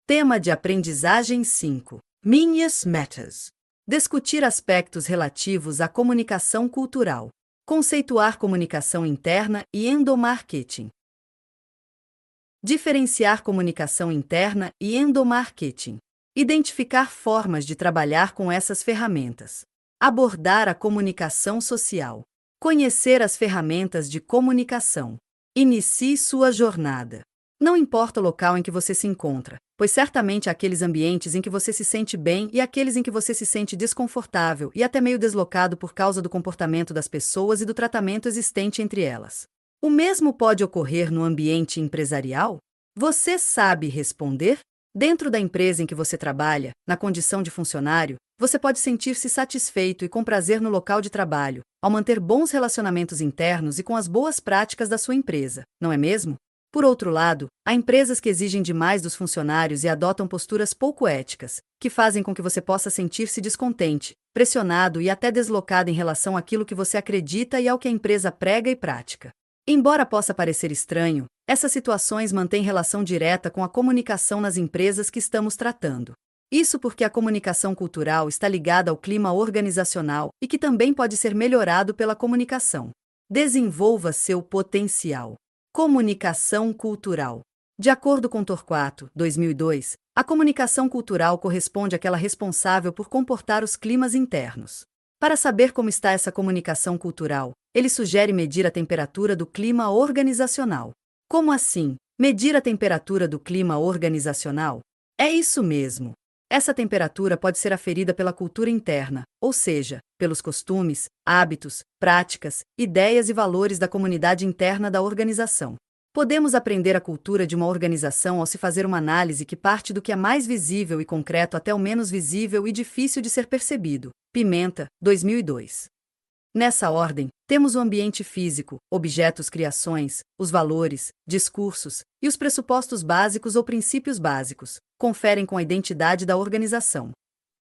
Tema de aprendizagem 5. Minhas metas. Discutir aspectos relativos à comunicação cultural. Conceituar comunicação interna e endomarketing. Diferenciar comunicação interna e endomarketing. Identificar formas de trabalhar com essas ferramentas. Abordar a comunicação social. Conhecer as ferramentas de comunicação. Inicie sua jornada. Não importa o local em que você se encontra, pois certamente há aqueles ambientes em que você se sente bem e aqueles em que você se sente desconfortável e até meio deslocado por causa do comportamento das pessoas e do tratamento existente entre elas. O mesmo pode ocorrer no ambiente empresarial? Você sabe responder? Dentro da empresa em que você trabalha, na condição de funcionário, você pode sentir-se satisfeito e com prazer no local de trabalho, ao manter bons relacionamentos internos e com as boas práticas da sua empresa, não é mesmo? Por outro lado, há empresas que exigem demais dos funcionários e adotam posturas pouco éticas, que fazem com que você possa sentir-se descontente, pressionado e até deslocado em relação àquilo que você acredita e ao que a empresa prega e pratica. Embora possa parecer estranho, essas situações mantêm relação direta com a comunicação nas empresas que estamos tratando. Isso porque a comunicação cultural está ligada ao clima organizacional e que também pode ser melhorado pela comunicação. Desenvolva seu potencial. Comunicação cultural. De acordo com Torquato, 2002, a comunicação cultural corresponde àquela responsável por comportar os climas internos. Para saber como está essa comunicação cultural, ele sugere medir a temperatura do clima organizacional. Como assim, medir a temperatura do clima organizacional? É isso mesmo. Essa temperatura pode ser aferida pela cultura interna, ou seja, pelos costumes, hábitos, práticas, ideias e valores da comunidade interna da organização. Podemos aprender a cultura de uma organização ao se fazer uma análise que parte do que é mais visível e concreto até o menos visível e difícil de ser percebido. Pimenta, 2002. Nessa ordem, temos o ambiente físico, objetos, criações, os valores, discursos e os pressupostos básicos ou princípios básicos, conferem com a identidade da organização.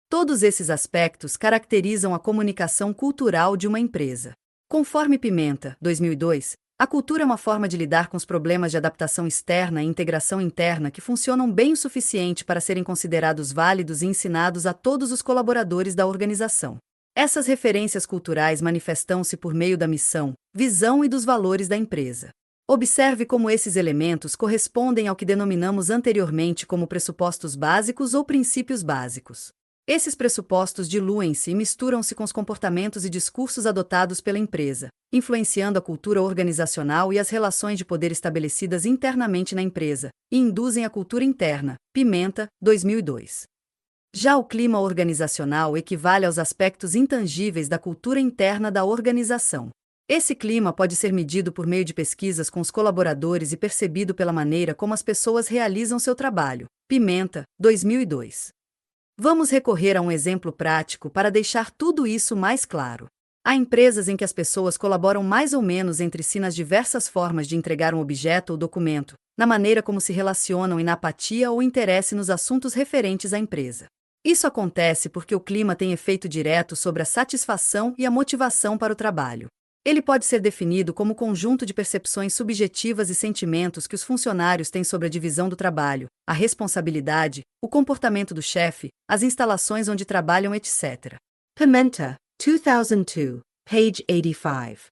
Todos esses aspectos caracterizam a comunicação cultural de uma empresa. Conforme Pimenta, 2002, a cultura é uma forma de lidar com os problemas de adaptação externa e integração interna que funcionam bem o suficiente para serem considerados válidos e ensinados a todos os colaboradores da organização. Essas referências culturais manifestam-se por meio da missão, visão e dos valores da empresa. Observe como esses elementos correspondem ao que denominamos anteriormente como pressupostos básicos ou princípios básicos. Esses pressupostos diluem-se e misturam-se com os comportamentos e discursos adotados pela empresa, influenciando a cultura organizacional e as relações de poder estabelecidas internamente na empresa, e induzem a cultura interna. Pimenta, 2002. Já o clima organizacional equivale aos aspectos intangíveis da cultura interna da organização. Esse clima pode ser medido por meio de pesquisas com os colaboradores e percebido pela maneira como as pessoas realizam seu trabalho. Pimenta, 2002. Vamos recorrer a um exemplo prático para deixar tudo isso mais claro. Há empresas em que as pessoas colaboram mais ou menos entre si nas diversas formas de entregar um objeto ou documento, na maneira como se relacionam e na apatia ou interesse nos assuntos referentes à empresa. Isso acontece porque o clima tem efeito direto sobre a satisfação e a motivação para o trabalho. Ele pode ser definido como conjunto de percepções subjetivas e sentimentos que os funcionários têm sobre a divisão do trabalho, a responsabilidade, o comportamento do chefe, as instalações onde trabalham, etc. Pimenta, 2002, page 85.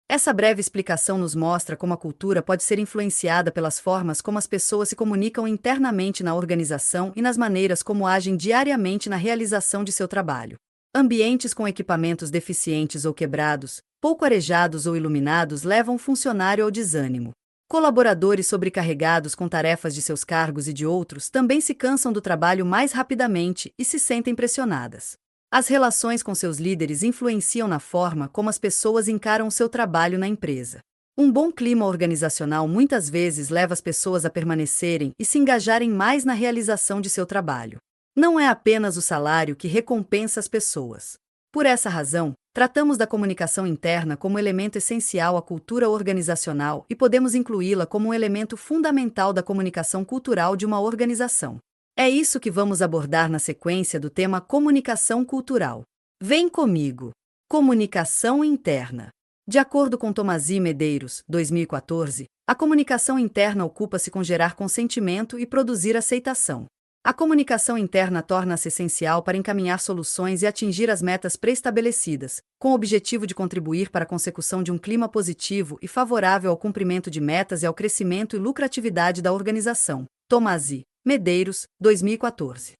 Essa breve explicação nos mostra como a cultura pode ser influenciada pelas formas como as pessoas se comunicam internamente na organização e nas maneiras como agem diariamente na realização de seu trabalho. Ambientes com equipamentos deficientes ou quebrados, pouco arejados ou iluminados levam o funcionário ao desânimo. Colaboradores sobrecarregados com tarefas de seus cargos e de outros também se cansam do trabalho mais rapidamente e se sentem pressionadas. As relações com seus líderes influenciam na forma como as pessoas encaram seu trabalho na empresa. Um bom clima organizacional muitas vezes leva as pessoas a permanecerem e se engajarem mais na realização de seu trabalho. Não é apenas o salário que recompensa as pessoas. Por essa razão, tratamos da comunicação interna como elemento essencial à cultura organizacional e podemos incluí-la como um elemento fundamental da comunicação cultural de uma organização. É isso que vamos abordar na sequência do tema comunicação cultural. Vem comigo! Comunicação interna. De acordo com Tomasi Medeiros, 2014, A comunicação interna ocupa-se com gerar consentimento e produzir aceitação. A comunicação interna torna-se essencial para encaminhar soluções e atingir as metas pré-estabelecidas, com o objetivo de contribuir para a consecução de um clima positivo e favorável ao cumprimento de metas e ao crescimento e lucratividade da organização. Tomasi, Medeiros, 2014.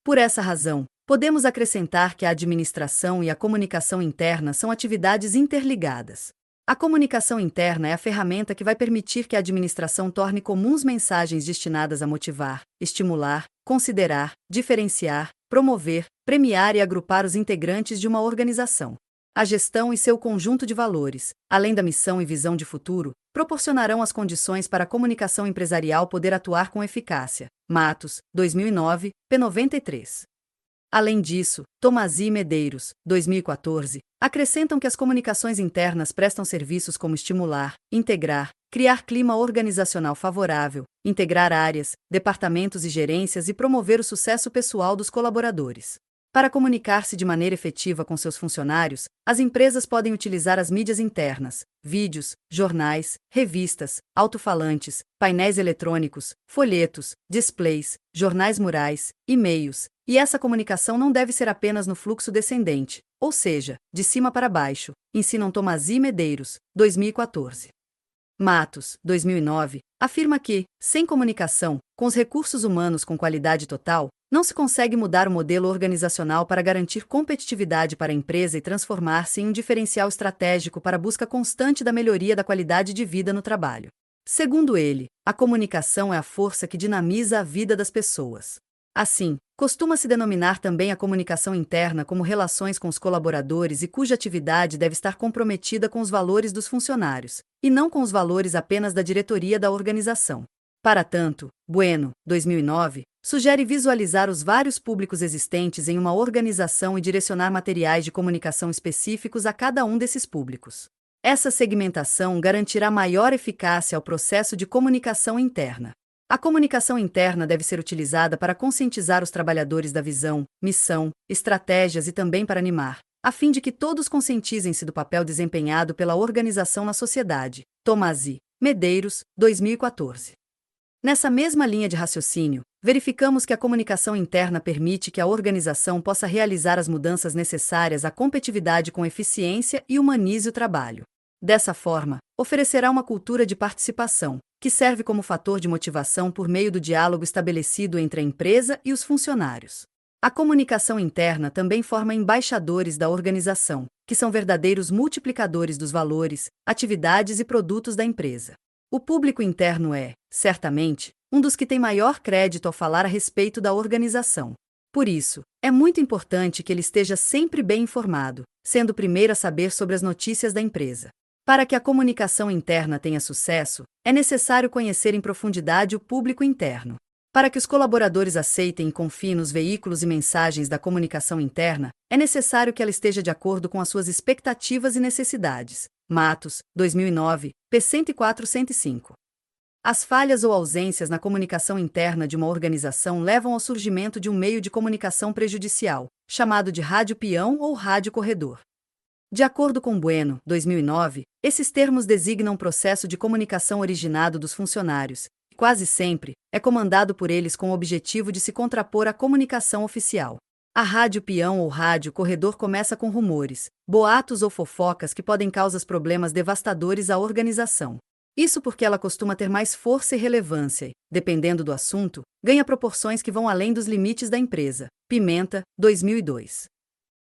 Por essa razão, podemos acrescentar que a administração e a comunicação interna são atividades interligadas. A comunicação interna é a ferramenta que vai permitir que a administração torne comuns mensagens destinadas a motivar, estimular, considerar, diferenciar, promover, premiar e agrupar os integrantes de uma organização. A gestão e seu conjunto de valores, além da missão e visão de futuro, proporcionarão as condições para a comunicação empresarial poder atuar com eficácia. Matos, 2009, p. 93. Além disso, Tomasi e Medeiros, 2014, acrescentam que as comunicações internas prestam serviços como estimular, integrar, criar clima organizacional favorável, integrar áreas, departamentos e gerências e promover o sucesso pessoal dos colaboradores. Para comunicar-se de maneira efetiva com seus funcionários, as empresas podem utilizar as mídias internas, vídeos, jornais, revistas, alto-falantes, painéis eletrônicos, folhetos, displays, jornais murais, e-mails, e essa comunicação não deve ser apenas no fluxo descendente, ou seja, de cima para baixo, ensinam Tomasi e Medeiros, 2014. Matos, 2009, afirma que, sem comunicação, com os recursos humanos com qualidade total, não se consegue mudar o modelo organizacional para garantir competitividade para a empresa e transformar-se em um diferencial estratégico para a busca constante da melhoria da qualidade de vida no trabalho. Segundo ele, a comunicação é a força que dinamiza a vida das pessoas. Assim, costuma-se denominar também a comunicação interna como relações com os colaboradores e cuja atividade deve estar comprometida com os valores dos funcionários, e não com os valores apenas da diretoria da organização. Para tanto, Bueno, 2009, sugere visualizar os vários públicos existentes em uma organização e direcionar materiais de comunicação específicos a cada um desses públicos. Essa segmentação garantirá maior eficácia ao processo de comunicação interna. A comunicação interna deve ser utilizada para conscientizar os trabalhadores da visão, missão, estratégias e também para animar, a fim de que todos conscientizem-se do papel desempenhado pela organização na sociedade. Tomasi, Medeiros, 2014. Nessa mesma linha de raciocínio, verificamos que a comunicação interna permite que a organização possa realizar as mudanças necessárias à competitividade com eficiência e humanize o trabalho. Dessa forma, oferecerá uma cultura de participação, que serve como fator de motivação por meio do diálogo estabelecido entre a empresa e os funcionários. A comunicação interna também forma embaixadores da organização, que são verdadeiros multiplicadores dos valores, atividades e produtos da empresa. O público interno é, certamente, um dos que tem maior crédito ao falar a respeito da organização. Por isso, é muito importante que ele esteja sempre bem informado, sendo o primeiro a saber sobre as notícias da empresa. Para que a comunicação interna tenha sucesso, é necessário conhecer em profundidade o público interno. Para que os colaboradores aceitem e confiem nos veículos e mensagens da comunicação interna, é necessário que ela esteja de acordo com as suas expectativas e necessidades. Matos, 2009, p. 104-105. As falhas ou ausências na comunicação interna de uma organização levam ao surgimento de um meio de comunicação prejudicial, chamado de rádio peão ou rádio corredor. De acordo com Bueno, 2009, esses termos designam um processo de comunicação originado dos funcionários, e quase sempre é comandado por eles com o objetivo de se contrapor à comunicação oficial. A rádio peão ou rádio corredor começa com rumores, boatos ou fofocas que podem causar problemas devastadores à organização. Isso porque ela costuma ter mais força e relevância e, dependendo do assunto, ganha proporções que vão além dos limites da empresa. Pimenta, 2002.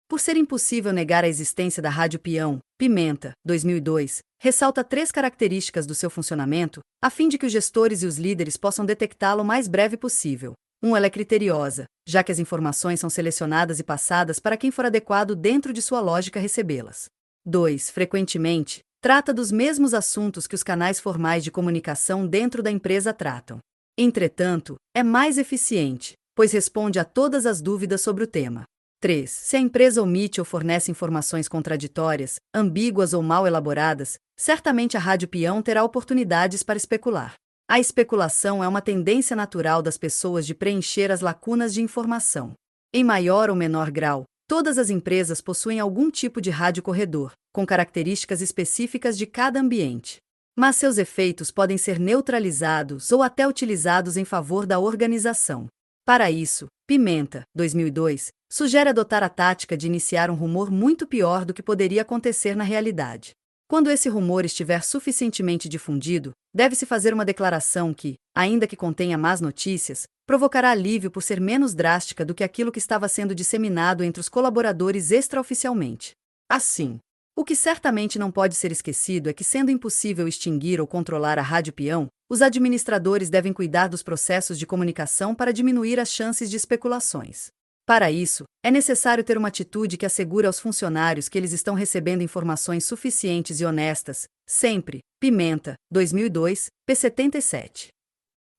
Por ser impossível negar a existência da rádio peão, Pimenta, 2002, ressalta 3 características do seu funcionamento, a fim de que os gestores e os líderes possam detectá-lo o mais breve possível. 1. Ela é criteriosa, já que as informações são selecionadas e passadas para quem for adequado dentro de sua lógica recebê-las. 2. Frequentemente, trata dos mesmos assuntos que os canais formais de comunicação dentro da empresa tratam. Entretanto, é mais eficiente, pois responde a todas as dúvidas sobre o tema. 3. Se a empresa omite ou fornece informações contraditórias, ambíguas ou mal elaboradas, certamente a rádio peão terá oportunidades para especular. A especulação é uma tendência natural das pessoas de preencher as lacunas de informação. Em maior ou menor grau, todas as empresas possuem algum tipo de rádio corredor, com características específicas de cada ambiente. mas seus efeitos podem ser neutralizados ou até utilizados em favor da organização. Para isso, Pimenta, 2002, sugere adotar a tática de iniciar um rumor muito pior do que poderia acontecer na realidade. Quando esse rumor estiver suficientemente difundido, deve-se fazer uma declaração que, ainda que contenha más notícias, provocará alívio por ser menos drástica do que aquilo que estava sendo disseminado entre os colaboradores extraoficialmente. Assim, o que certamente não pode ser esquecido é que, sendo impossível extinguir ou controlar a rádio peão, os administradores devem cuidar dos processos de comunicação para diminuir as chances de especulações. Para isso, é necessário ter uma atitude que assegure aos funcionários que eles estão recebendo informações suficientes e honestas, sempre. Pimenta, 2002, p. 77.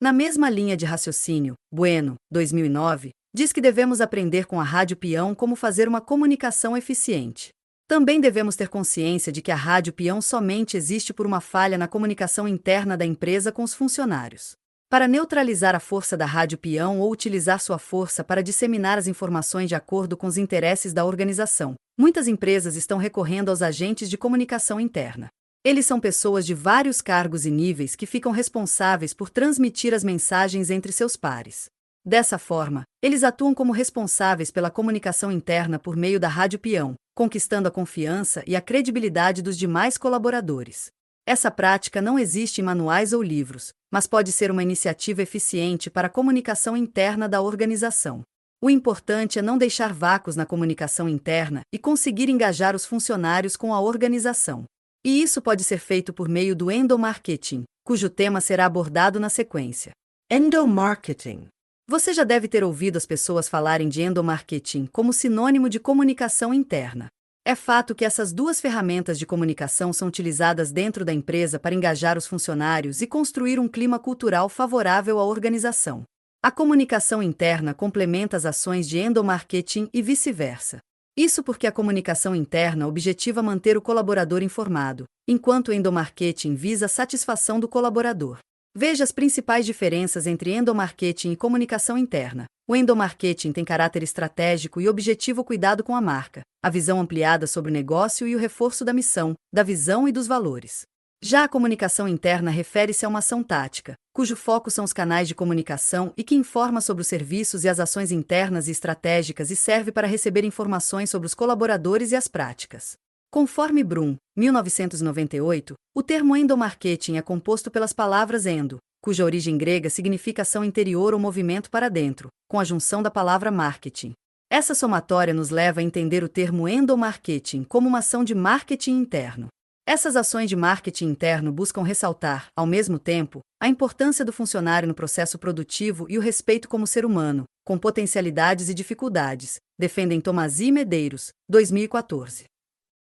Na mesma linha de raciocínio, Bueno, 2009, diz que devemos aprender com a rádio peão como fazer uma comunicação eficiente. Também devemos ter consciência de que a rádio peão somente existe por uma falha na comunicação interna da empresa com os funcionários. Para neutralizar a força da rádio peão ou utilizar sua força para disseminar as informações de acordo com os interesses da organização, muitas empresas estão recorrendo aos agentes de comunicação interna. Eles são pessoas de vários cargos e níveis que ficam responsáveis por transmitir as mensagens entre seus pares. Dessa forma, eles atuam como responsáveis pela comunicação interna por meio da rádio peão, conquistando a confiança e a credibilidade dos demais colaboradores. Essa prática não existe em manuais ou livros, mas pode ser uma iniciativa eficiente para a comunicação interna da organização. O importante é não deixar vácuos na comunicação interna e conseguir engajar os funcionários com a organização. E isso pode ser feito por meio do endomarketing, cujo tema será abordado na sequência. Endomarketing. Você já deve ter ouvido as pessoas falarem de endomarketing como sinônimo de comunicação interna. É fato que essas duas ferramentas de comunicação são utilizadas dentro da empresa para engajar os funcionários e construir um clima cultural favorável à organização. A comunicação interna complementa as ações de endomarketing e vice-versa. Isso porque a comunicação interna objetiva manter o colaborador informado, enquanto o endomarketing visa a satisfação do colaborador. Veja as principais diferenças entre endomarketing e comunicação interna. O endomarketing tem caráter estratégico e objetivo cuidado com a marca, a visão ampliada sobre o negócio e o reforço da missão, da visão e dos valores. Já a comunicação interna refere-se a uma ação tática, cujo foco são os canais de comunicação e que informa sobre os serviços e as ações internas e estratégicas e serve para receber informações sobre os colaboradores e as práticas. Conforme Brum, 1998, o termo endomarketing é composto pelas palavras endo, cuja origem grega significa ação interior ou movimento para dentro, com a junção da palavra marketing. Essa somatória nos leva a entender o termo endomarketing como uma ação de marketing interno. Essas ações de marketing interno buscam ressaltar, ao mesmo tempo, a importância do funcionário no processo produtivo e o respeito como ser humano, com potencialidades e dificuldades, defendem Tomasi e Medeiros, 2014.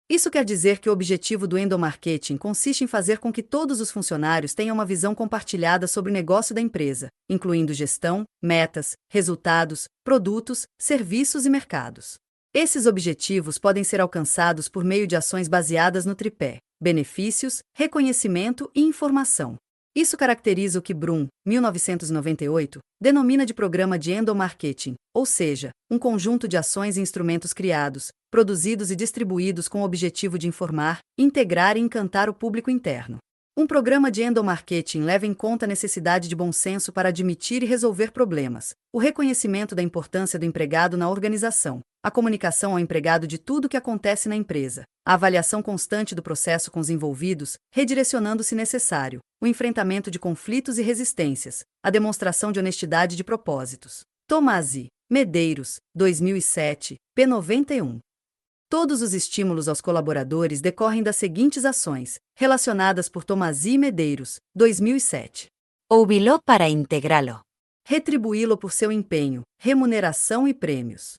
Isso quer dizer que o objetivo do endomarketing consiste em fazer com que todos os funcionários tenham uma visão compartilhada sobre o negócio da empresa, incluindo gestão, metas, resultados, produtos, serviços e mercados. Esses objetivos podem ser alcançados por meio de ações baseadas no tripé: benefícios, reconhecimento e informação. Isso caracteriza o que Brum, 1998, denomina de programa de endomarketing, ou seja, um conjunto de ações e instrumentos criados, produzidos e distribuídos com o objetivo de informar, integrar e encantar o público interno. Um programa de endomarketing leva em conta a necessidade de bom senso para admitir e resolver problemas, o reconhecimento da importância do empregado na organização, a comunicação ao empregado de tudo o que acontece na empresa, a avaliação constante do processo com os envolvidos, redirecionando se necessário, o enfrentamento de conflitos e resistências, a demonstração de honestidade de propósitos. Tomasi, Medeiros, 2007, p. 91. Todos os estímulos aos colaboradores decorrem das seguintes ações, relacionadas por Tomasi e Medeiros, 2007. Ouvi-lo para integrá-lo. Retribuí-lo por seu empenho, remuneração e prêmios.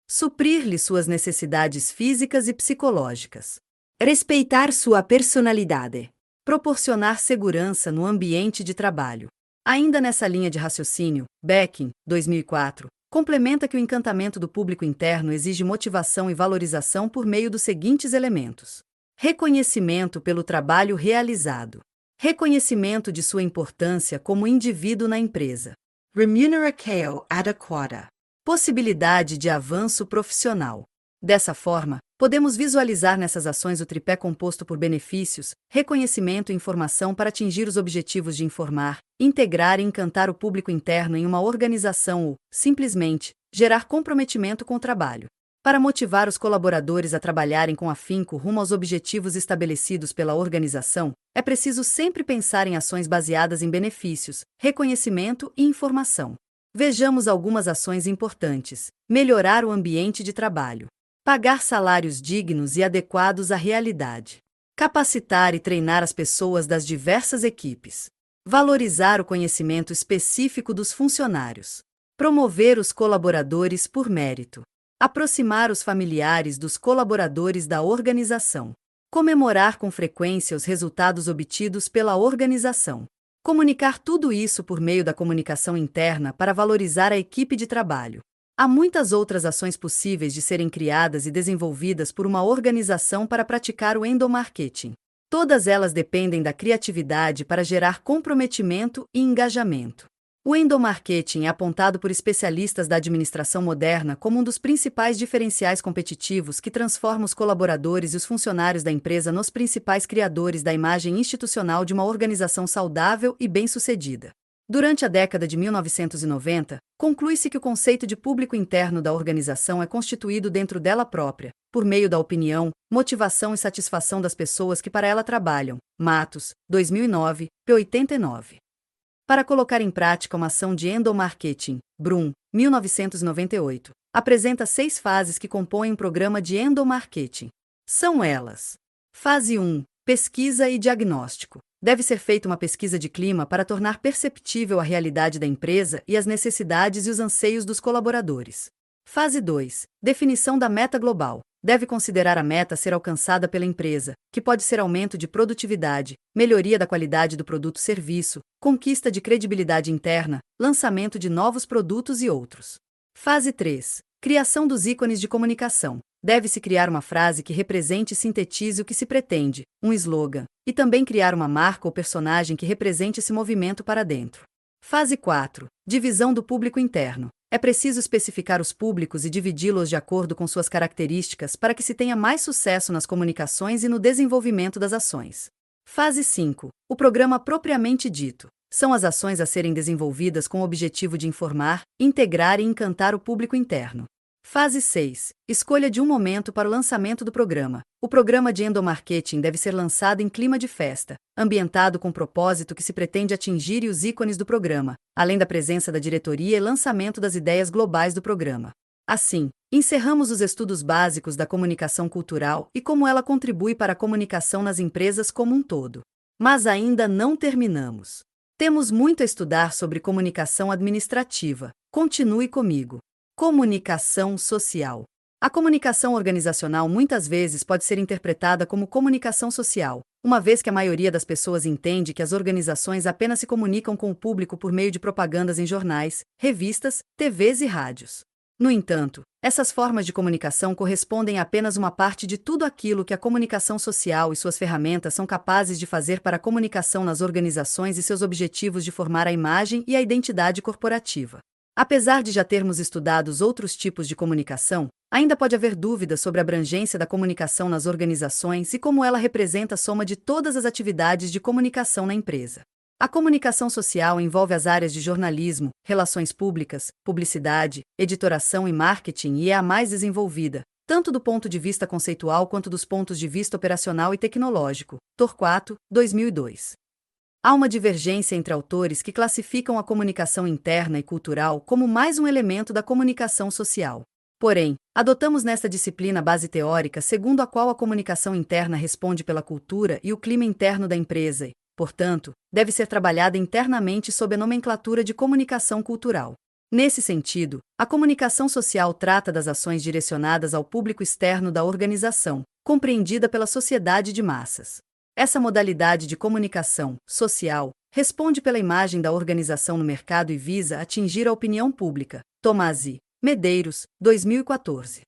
Suprir-lhe suas necessidades físicas e psicológicas. Respeitar sua personalidade. Proporcionar segurança no ambiente de trabalho. Ainda nessa linha de raciocínio, Becking, 2004, complementa que o encantamento do público interno exige motivação e valorização por meio dos seguintes elementos: reconhecimento pelo trabalho realizado, reconhecimento de sua importância como indivíduo na empresa, remuneração adequada, possibilidade de avanço profissional. Dessa forma, Podemos visualizar nessas ações o tripé composto por benefícios, reconhecimento e informação para atingir os objetivos de informar, integrar e encantar o público interno em uma organização ou, simplesmente, gerar comprometimento com o trabalho. Para motivar os colaboradores a trabalharem com afinco rumo aos objetivos estabelecidos pela organização, é preciso sempre pensar em ações baseadas em benefícios, reconhecimento e informação. Vejamos algumas ações importantes. Melhorar o ambiente de trabalho. Pagar salários dignos e adequados à realidade. Capacitar e treinar as pessoas das diversas equipes. Valorizar o conhecimento específico dos funcionários. Promover os colaboradores por mérito. Aproximar os familiares dos colaboradores da organização. Comemorar com frequência os resultados obtidos pela organização. Comunicar tudo isso por meio da comunicação interna para valorizar a equipe de trabalho. Há muitas outras ações possíveis de serem criadas e desenvolvidas por uma organização para praticar o endomarketing. Todas elas dependem da criatividade para gerar comprometimento e engajamento. O endomarketing é apontado por especialistas da administração moderna como um dos principais diferenciais competitivos que transforma os colaboradores e os funcionários da empresa nos principais criadores da imagem institucional de uma organização saudável e bem-sucedida. Durante a década de 1990, conclui-se que o conceito de público interno da organização é constituído dentro dela própria, por meio da opinião, motivação e satisfação das pessoas que para ela trabalham. Matos, 2009, p. 89. Para colocar em prática uma ação de endomarketing, Brum, 1998, apresenta 6 fases que compõem um programa de endomarketing. São elas: Fase 1. Pesquisa e diagnóstico. Deve ser feita uma pesquisa de clima para tornar perceptível a realidade da empresa e as necessidades e os anseios dos colaboradores. Fase 2. Definição da meta global. Deve considerar a meta a ser alcançada pela empresa, que pode ser aumento de produtividade, melhoria da qualidade do produto-serviço, conquista de credibilidade interna, lançamento de novos produtos e outros. Fase 3. Criação dos ícones de comunicação. Deve-se criar uma frase que represente e sintetize o que se pretende, um slogan, e também criar uma marca ou personagem que represente esse movimento para dentro. Fase 4. Divisão do público interno. É preciso especificar os públicos e dividi-los de acordo com suas características para que se tenha mais sucesso nas comunicações e no desenvolvimento das ações. Fase 5. O programa propriamente dito. São as ações a serem desenvolvidas com o objetivo de informar, integrar e encantar o público interno. Fase 6. Escolha de um momento para o lançamento do programa. O programa de endomarketing deve ser lançado em clima de festa, ambientado com o propósito que se pretende atingir e os ícones do programa, além da presença da diretoria e lançamento das ideias globais do programa. Assim, encerramos os estudos básicos da comunicação cultural e como ela contribui para a comunicação nas empresas como um todo. Mas ainda não terminamos. Temos muito a estudar sobre comunicação administrativa. Continue comigo. Comunicação social. A comunicação organizacional muitas vezes pode ser interpretada como comunicação social, uma vez que a maioria das pessoas entende que as organizações apenas se comunicam com o público por meio de propagandas em jornais, revistas, TVs e rádios. No entanto, essas formas de comunicação correspondem a apenas uma parte de tudo aquilo que a comunicação social e suas ferramentas são capazes de fazer para a comunicação nas organizações e seus objetivos de formar a imagem e a identidade corporativa. Apesar de já termos estudado os outros tipos de comunicação, ainda pode haver dúvidas sobre a abrangência da comunicação nas organizações e como ela representa a soma de todas as atividades de comunicação na empresa. A comunicação social envolve as áreas de jornalismo, relações públicas, publicidade, editoração e marketing e é a mais desenvolvida, tanto do ponto de vista conceitual quanto dos pontos de vista operacional e tecnológico. Torquato, 2002. Há uma divergência entre autores que classificam a comunicação interna e cultural como mais um elemento da comunicação social. Porém, adotamos nesta disciplina base teórica segundo a qual a comunicação interna responde pela cultura e o clima interno da empresa e, portanto, deve ser trabalhada internamente sob a nomenclatura de comunicação cultural. Nesse sentido, a comunicação social trata das ações direcionadas ao público externo da organização, compreendida pela sociedade de massas. Essa modalidade de comunicação social responde pela imagem da organização no mercado e visa atingir a opinião pública. Tomasi, Medeiros, 2014.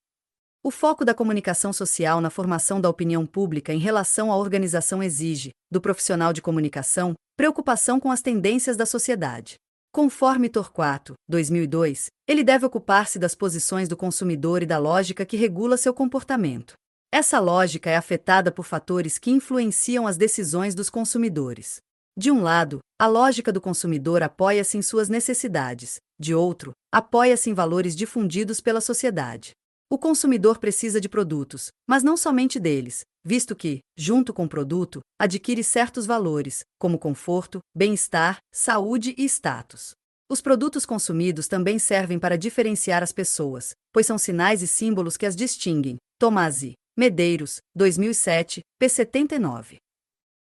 O foco da comunicação social na formação da opinião pública em relação à organização exige, do profissional de comunicação, preocupação com as tendências da sociedade. Conforme Torquato, 2002, ele deve ocupar-se das posições do consumidor e da lógica que regula seu comportamento. Essa lógica é afetada por fatores que influenciam as decisões dos consumidores. De um lado, a lógica do consumidor apoia-se em suas necessidades, de outro, apoia-se em valores difundidos pela sociedade. O consumidor precisa de produtos, mas não somente deles, visto que, junto com o produto, adquire certos valores, como conforto, bem-estar, saúde e status. Os produtos consumidos também servem para diferenciar as pessoas, pois são sinais e símbolos que as distinguem. Tomás I. Medeiros, 2007, p. 79.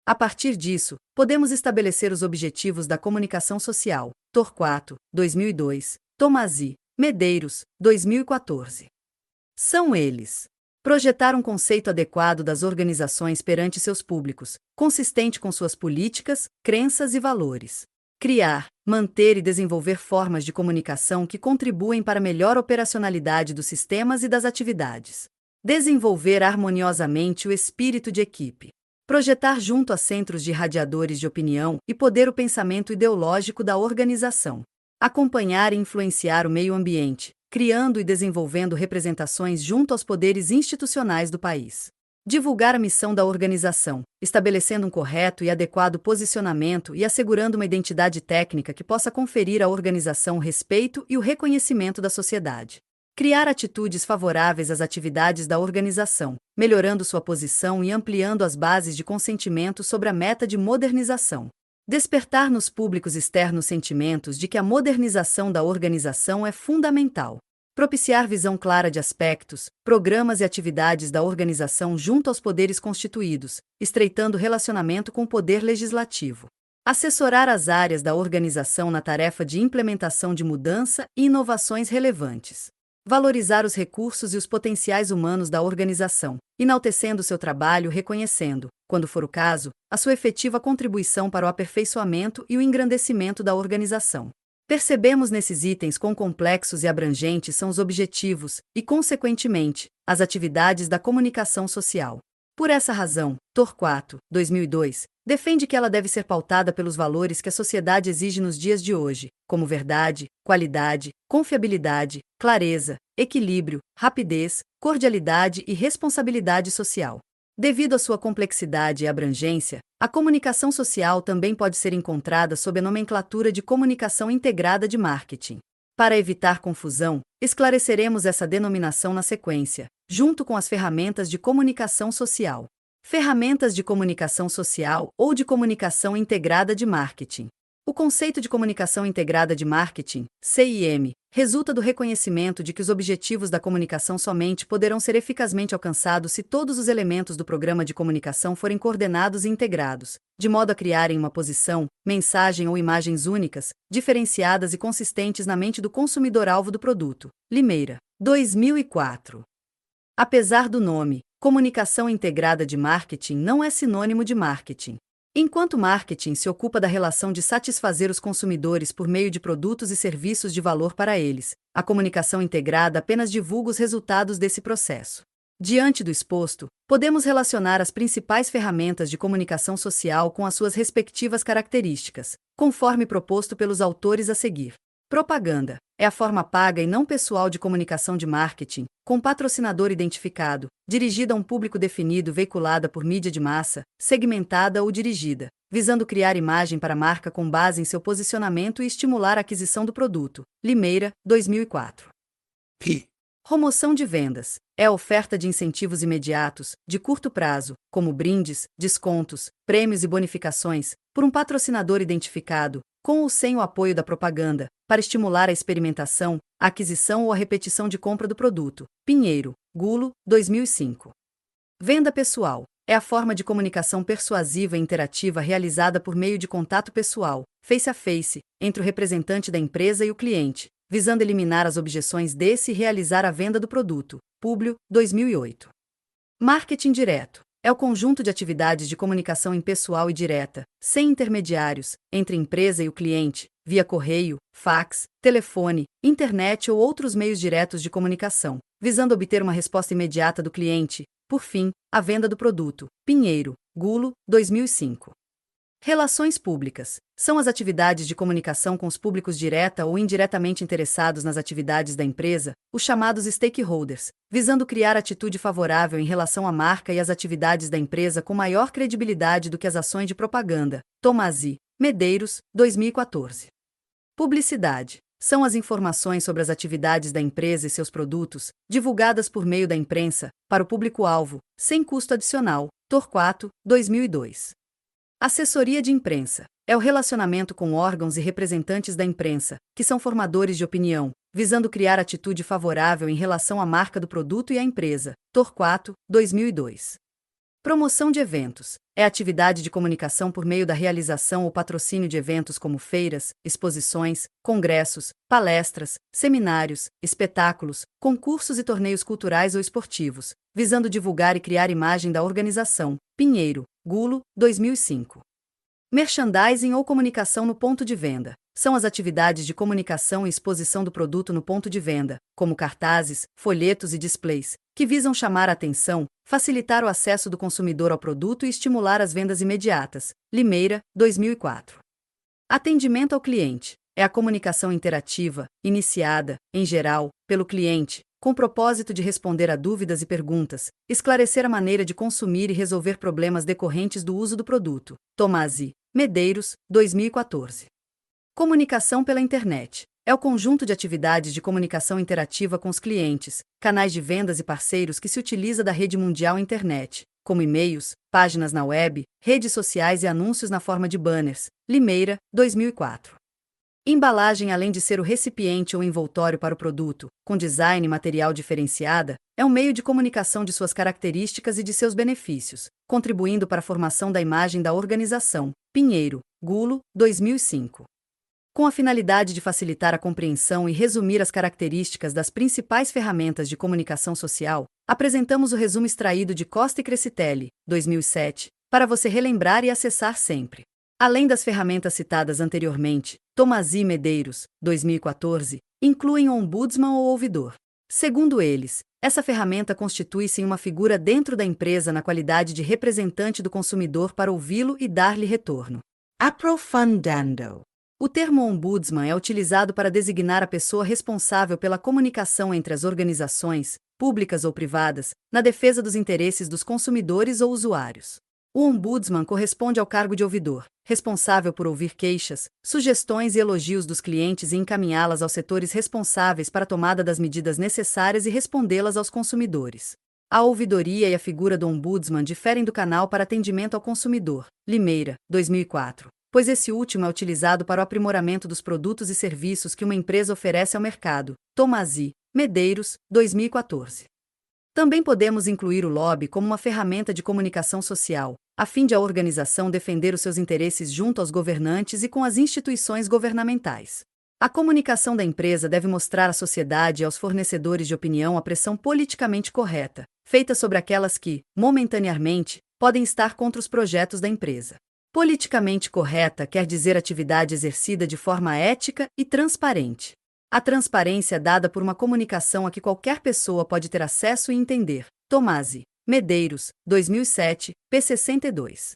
A partir disso, podemos estabelecer os objetivos da comunicação social. Torquato, 2002, Tomás I. Medeiros, 2014. São eles: projetar um conceito adequado das organizações perante seus públicos, consistente com suas políticas, crenças e valores. Criar, manter e desenvolver formas de comunicação que contribuem para a melhor operacionalidade dos sistemas e das atividades. Desenvolver harmoniosamente o espírito de equipe. Projetar junto a centros de radiadores de opinião e poder o pensamento ideológico da organização. Acompanhar e influenciar o meio ambiente, criando e desenvolvendo representações junto aos poderes institucionais do país. Divulgar a missão da organização, estabelecendo um correto e adequado posicionamento e assegurando uma identidade técnica que possa conferir à organização o respeito e o reconhecimento da sociedade. Criar atitudes favoráveis às atividades da organização, melhorando sua posição e ampliando as bases de consentimento sobre a meta de modernização. Despertar nos públicos externos sentimentos de que a modernização da organização é fundamental. Propiciar visão clara de aspectos, programas e atividades da organização junto aos poderes constituídos, estreitando relacionamento com o poder legislativo. Assessorar as áreas da organização na tarefa de implementação de mudança e inovações relevantes. Valorizar os recursos e os potenciais humanos da organização, enaltecendo seu trabalho e reconhecendo, quando for o caso, a sua efetiva contribuição para o aperfeiçoamento e o engrandecimento da organização. Percebemos nesses itens quão complexos e abrangentes são os objetivos e, consequentemente, as atividades da comunicação social. Por essa razão, Torquato, 2002, defende que ela deve ser pautada pelos valores que a sociedade exige nos dias de hoje, como verdade, qualidade, confiabilidade, clareza, equilíbrio, rapidez, cordialidade e responsabilidade social. Devido à sua complexidade e abrangência, a comunicação social também pode ser encontrada sob a nomenclatura de comunicação integrada de marketing. Para evitar confusão, esclareceremos essa denominação na sequência, junto com as ferramentas de comunicação social. Ferramentas de comunicação social ou de comunicação integrada de marketing. O conceito de comunicação integrada de marketing, CIM, resulta do reconhecimento de que os objetivos da comunicação somente poderão ser eficazmente alcançados se todos os elementos do programa de comunicação forem coordenados e integrados, de modo a criarem uma posição, mensagem ou imagens únicas, diferenciadas e consistentes na mente do consumidor-alvo do produto. Limeira, 2004. Apesar do nome, comunicação integrada de marketing não é sinônimo de marketing. Enquanto marketing se ocupa da relação de satisfazer os consumidores por meio de produtos e serviços de valor para eles, a comunicação integrada apenas divulga os resultados desse processo. Diante do exposto, podemos relacionar as principais ferramentas de comunicação social com as suas respectivas características, conforme proposto pelos autores a seguir. Propaganda é a forma paga e não pessoal de comunicação de marketing, com patrocinador identificado, dirigida a um público definido, veiculada por mídia de massa, segmentada ou dirigida, visando criar imagem para a marca com base em seu posicionamento e estimular a aquisição do produto. Limeira, 2004. Promoção de vendas é a oferta de incentivos imediatos, de curto prazo, como brindes, descontos, prêmios e bonificações, por um patrocinador identificado, com ou sem o apoio da propaganda, para estimular a experimentação, a aquisição ou a repetição de compra do produto. Pinheiro, Gulo, 2005. Venda pessoal é a forma de comunicação persuasiva e interativa realizada por meio de contato pessoal, face a face, entre o representante da empresa e o cliente, visando eliminar as objeções desse e realizar a venda do produto. Públio, 2008. Marketing direto é o conjunto de atividades de comunicação impessoal e direta, sem intermediários, entre a empresa e o cliente, via correio, fax, telefone, internet ou outros meios diretos de comunicação, visando obter uma resposta imediata do cliente. Por fim, a venda do produto. Pinheiro, Gulo, 2005. Relações públicas são as atividades de comunicação com os públicos direta ou indiretamente interessados nas atividades da empresa, os chamados stakeholders, visando criar atitude favorável em relação à marca e às atividades da empresa com maior credibilidade do que as ações de propaganda. Tomás I. Medeiros, 2014. Publicidade. São as informações sobre as atividades da empresa e seus produtos, divulgadas por meio da imprensa, para o público-alvo, sem custo adicional. Torquato, 2002. Assessoria de imprensa. É o relacionamento com órgãos e representantes da imprensa, que são formadores de opinião, visando criar atitude favorável em relação à marca do produto e à empresa. Torquato, 2002. Promoção de eventos. É atividade de comunicação por meio da realização ou patrocínio de eventos como feiras, exposições, congressos, palestras, seminários, espetáculos, concursos e torneios culturais ou esportivos, visando divulgar e criar imagem da organização. Pinheiro, Gulo, 2005. Merchandising ou comunicação no ponto de venda. São as atividades de comunicação e exposição do produto no ponto de venda, como cartazes, folhetos e displays, que visam chamar a atenção, facilitar o acesso do consumidor ao produto e estimular as vendas imediatas. Limeira, 2004. Atendimento ao cliente. É a comunicação interativa, iniciada, em geral, pelo cliente, com o propósito de responder a dúvidas e perguntas, esclarecer a maneira de consumir e resolver problemas decorrentes do uso do produto. Tomás I. Medeiros, 2014. Comunicação pela internet. É o conjunto de atividades de comunicação interativa com os clientes, canais de vendas e parceiros que se utiliza da rede mundial internet, como e-mails, páginas na web, redes sociais e anúncios na forma de banners. Limeira, 2004. Embalagem, além de ser o recipiente ou envoltório para o produto, com design e material diferenciada, é um meio de comunicação de suas características e de seus benefícios, contribuindo para a formação da imagem da organização. Pinheiro, Gulo, 2005. Com a finalidade de facilitar a compreensão e resumir as características das principais ferramentas de comunicação social, apresentamos o resumo extraído de Costa e Crescitelli, 2007, para você relembrar e acessar sempre. Além das ferramentas citadas anteriormente, Tomás I. Medeiros, 2014, incluem o ombudsman ou ouvidor. Segundo eles, essa ferramenta constitui-se em uma figura dentro da empresa na qualidade de representante do consumidor para ouvi-lo e dar-lhe retorno. Aprofundando. O termo ombudsman é utilizado para designar a pessoa responsável pela comunicação entre as organizações, públicas ou privadas, na defesa dos interesses dos consumidores ou usuários. O ombudsman corresponde ao cargo de ouvidor, responsável por ouvir queixas, sugestões e elogios dos clientes e encaminhá-las aos setores responsáveis para a tomada das medidas necessárias e respondê-las aos consumidores. A ouvidoria e a figura do ombudsman diferem do canal para atendimento ao consumidor. Limeira, 2004. Pois esse último é utilizado para o aprimoramento dos produtos e serviços que uma empresa oferece ao mercado. Tomás I. Medeiros, 2014. Também podemos incluir o lobby como uma ferramenta de comunicação social, a fim de a organização defender os seus interesses junto aos governantes e com as instituições governamentais. A comunicação da empresa deve mostrar à sociedade e aos fornecedores de opinião a pressão politicamente correta, feita sobre aquelas que, momentaneamente, podem estar contra os projetos da empresa. Politicamente correta quer dizer atividade exercida de forma ética e transparente. A transparência é dada por uma comunicação a que qualquer pessoa pode ter acesso e entender. Tomás I. Medeiros, 2007, p. 62.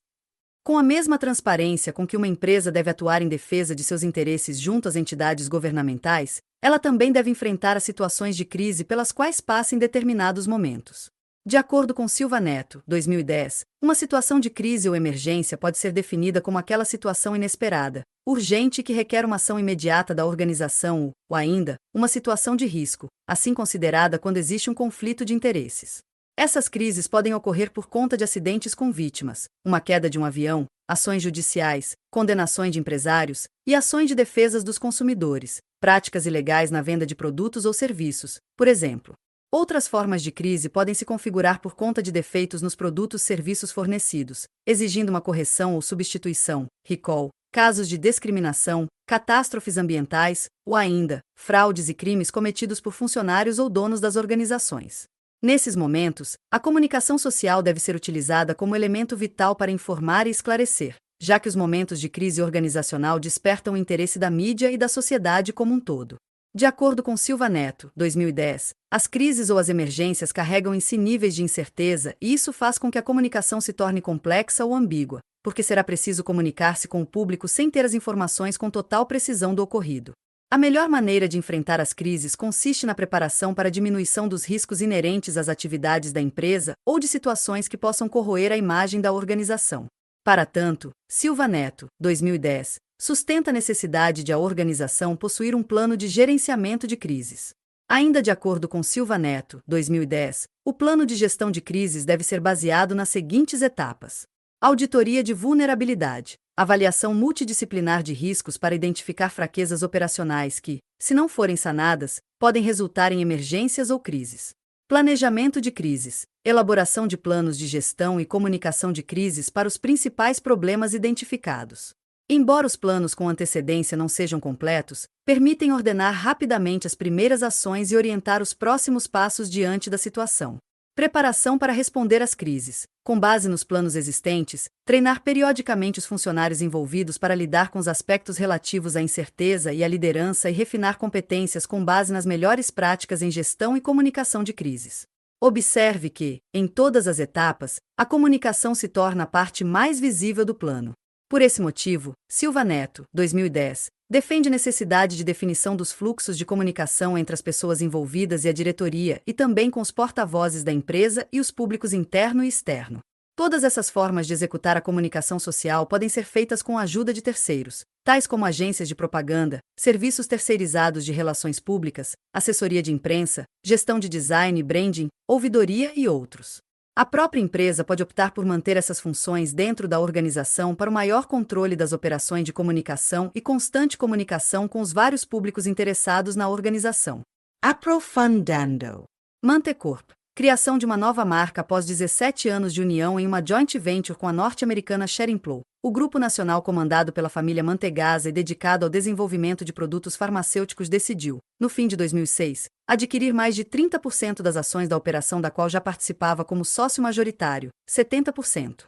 Com a mesma transparência com que uma empresa deve atuar em defesa de seus interesses junto às entidades governamentais, ela também deve enfrentar as situações de crise pelas quais passa em determinados momentos. De acordo com Silva Neto, 2010, uma situação de crise ou emergência pode ser definida como aquela situação inesperada, urgente e que requer uma ação imediata da organização ou ainda, uma situação de risco, assim considerada quando existe um conflito de interesses. Essas crises podem ocorrer por conta de acidentes com vítimas, uma queda de um avião, ações judiciais, condenações de empresários e ações de defesa dos consumidores, práticas ilegais na venda de produtos ou serviços, por exemplo. Outras formas de crise podem se configurar por conta de defeitos nos produtos e serviços fornecidos, exigindo uma correção ou substituição, recall, casos de discriminação, catástrofes ambientais, ou ainda, fraudes e crimes cometidos por funcionários ou donos das organizações. Nesses momentos, a comunicação social deve ser utilizada como elemento vital para informar e esclarecer, já que os momentos de crise organizacional despertam o interesse da mídia e da sociedade como um todo. De acordo com Silva Neto, 2010, as crises ou as emergências carregam em si níveis de incerteza e isso faz com que a comunicação se torne complexa ou ambígua, porque será preciso comunicar-se com o público sem ter as informações com total precisão do ocorrido. A melhor maneira de enfrentar as crises consiste na preparação para a diminuição dos riscos inerentes às atividades da empresa ou de situações que possam corroer a imagem da organização. Para tanto, Silva Neto, 2010, sustenta a necessidade de a organização possuir um plano de gerenciamento de crises. Ainda de acordo com Silva Neto, 2010, o plano de gestão de crises deve ser baseado nas seguintes etapas: auditoria de vulnerabilidade, avaliação multidisciplinar de riscos para identificar fraquezas operacionais que, se não forem sanadas, podem resultar em emergências ou crises. Planejamento de crises, elaboração de planos de gestão e comunicação de crises para os principais problemas identificados. Embora os planos com antecedência não sejam completos, permitem ordenar rapidamente as primeiras ações e orientar os próximos passos diante da situação. Preparação para responder às crises. Com base nos planos existentes, treinar periodicamente os funcionários envolvidos para lidar com os aspectos relativos à incerteza e à liderança e refinar competências com base nas melhores práticas em gestão e comunicação de crises. Observe que, em todas as etapas, a comunicação se torna a parte mais visível do plano. Por esse motivo, Silva Neto, 2010, defende a necessidade de definição dos fluxos de comunicação entre as pessoas envolvidas e a diretoria e também com os porta-vozes da empresa e os públicos interno e externo. Todas essas formas de executar a comunicação social podem ser feitas com a ajuda de terceiros, tais como agências de propaganda, serviços terceirizados de relações públicas, assessoria de imprensa, gestão de design e branding, ouvidoria e outros. A própria empresa pode optar por manter essas funções dentro da organização para o maior controle das operações de comunicação e constante comunicação com os vários públicos interessados na organização. Aprofundando. Mantecorp. Criação de uma nova marca após 17 anos de união em uma joint venture com a norte-americana Schering-Plough, o grupo nacional comandado pela família Mantegazza e dedicado ao desenvolvimento de produtos farmacêuticos decidiu, no fim de 2006, adquirir mais de 30% das ações da operação da qual já participava como sócio majoritário, 70%,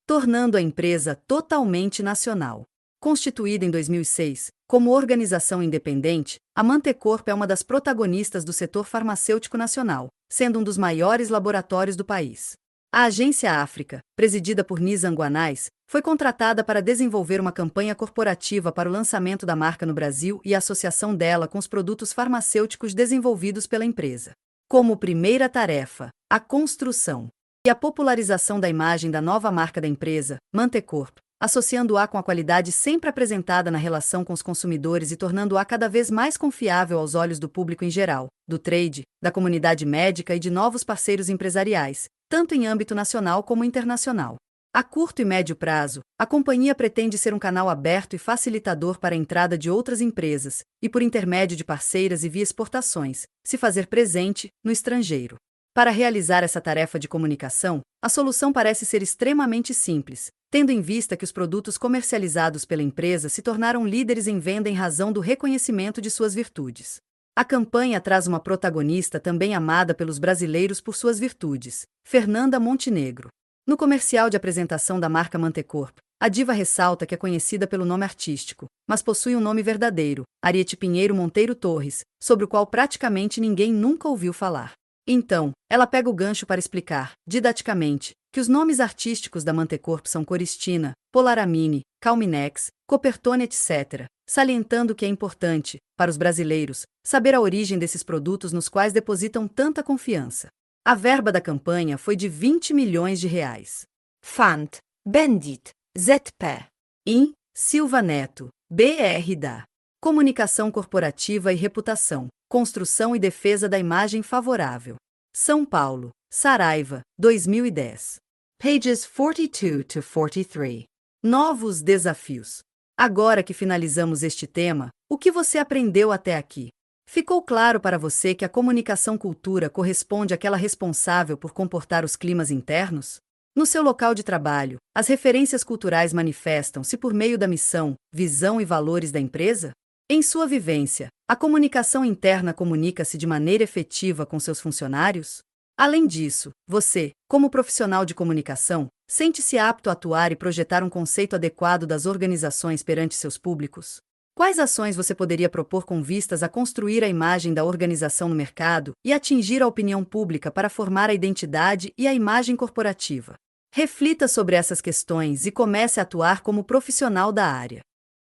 tornando a empresa totalmente nacional. Constituída em 2006, como organização independente, a Mantecorp é uma das protagonistas do setor farmacêutico nacional, sendo um dos maiores laboratórios do país. A Agência África, presidida por Nizam Guanais, foi contratada para desenvolver uma campanha corporativa para o lançamento da marca no Brasil e a associação dela com os produtos farmacêuticos desenvolvidos pela empresa. Como primeira tarefa, a construção e a popularização da imagem da nova marca da empresa, Mantecorp, associando-a com a qualidade sempre apresentada na relação com os consumidores e tornando-a cada vez mais confiável aos olhos do público em geral, do trade, da comunidade médica e de novos parceiros empresariais, tanto em âmbito nacional como internacional. A curto e médio prazo, a companhia pretende ser um canal aberto e facilitador para a entrada de outras empresas, e por intermédio de parceiras e via exportações, se fazer presente no estrangeiro. Para realizar essa tarefa de comunicação, a solução parece ser extremamente simples, tendo em vista que os produtos comercializados pela empresa se tornaram líderes em venda em razão do reconhecimento de suas virtudes. A campanha traz uma protagonista também amada pelos brasileiros por suas virtudes, Fernanda Montenegro. No comercial de apresentação da marca Mantecorp, a diva ressalta que é conhecida pelo nome artístico, mas possui um nome verdadeiro, Ariete Pinheiro Monteiro Torres, sobre o qual praticamente ninguém nunca ouviu falar. Então, ela pega o gancho para explicar, didaticamente, que os nomes artísticos da Mantecorp são Coristina, Polaramine, Calminex, Coppertone etc., salientando que é importante, para os brasileiros, saber a origem desses produtos nos quais depositam tanta confiança. A verba da campanha foi de 20 milhões de reais. Fund. Bendit. ZP. In. Silva Neto, BR da Comunicação Corporativa e Reputação, Construção e Defesa da Imagem Favorável. São Paulo, Saraiva, 2010. Pages 42 to 43. Novos desafios. Agora que finalizamos este tema, o que você aprendeu até aqui? Ficou claro para você que a comunicação cultura corresponde àquela responsável por comportar os climas internos? No seu local de trabalho, as referências culturais manifestam-se por meio da missão, visão e valores da empresa? Em sua vivência, a comunicação interna comunica-se de maneira efetiva com seus funcionários? Além disso, você, como profissional de comunicação, sente-se apto a atuar e projetar um conceito adequado das organizações perante seus públicos? Quais ações você poderia propor com vistas a construir a imagem da organização no mercado e atingir a opinião pública para formar a identidade e a imagem corporativa? Reflita sobre essas questões e comece a atuar como profissional da área.